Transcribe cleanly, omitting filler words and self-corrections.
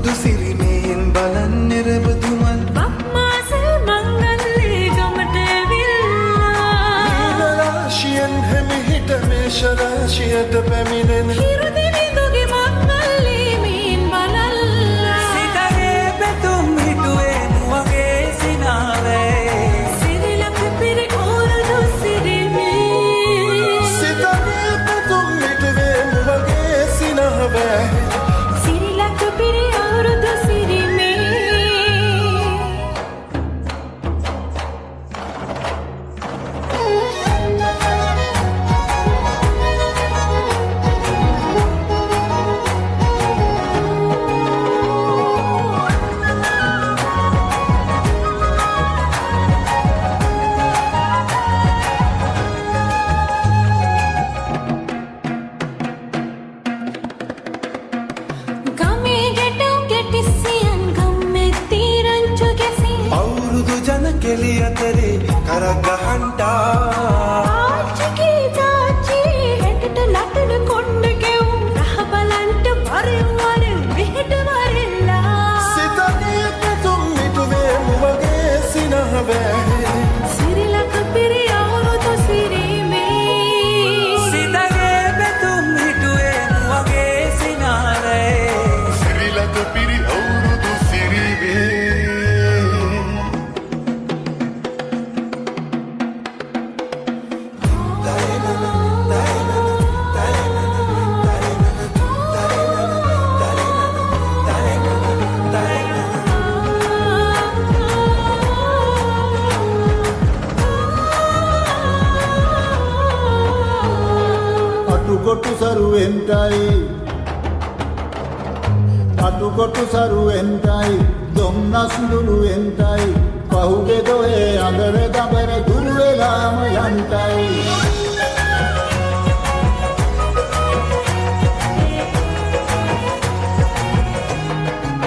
අවුරුදු සිරිමයෙන් බලන් නිරබදුමන් බම්මාසල් මංගල්ලේ ගමට ඇවිල්ලා නීලරාශියෙන් හැමිහිට මේෂරාශියට පැමිණෙන හිරුදිවිදුගේ මංගල්ලේ මෙන් බලල්ලා සිතගේ පැතුම් හිටුවේ නුවගේ සිනාවේ සිරිලක පිරි අවුරුදු සිරිමේ සිතගේ පැතුම් මිටුවේ මුවගේ සිනහවෑ සිරිලක පිරි අවුරුදු සිරිමේ ගමේ ගැටුම් ගැටිසියන් ගම්මැති රංචු ගැසී අවුරුදු ජන කෙලි අතරේ කරක් ගහන්ටා ආච්චිගේ චාච්චි හැටට නටන කොණ්ඩ ගෙවුම් රහ බලන්ට වරෙන් වරෙන් මෙහෙට වරෙල්ලා සිතගේ පැතුම් මිටුවේ මුවගේ සිනහවෑ සිරිලක පිරි අවුරුදු සිරිමේ සිතගේ පැතුම් හිටුවේ නුවගේ සිනාවේ සිරිලක පිරි අවුරුදු සිරිවේ අටුකොටු සරුවෙන්ටයි දොම්නස් දුළුවෙන්ටයි පහුගේ දොහේ අඳර දබර දුර්වෙලාම යන්ටයි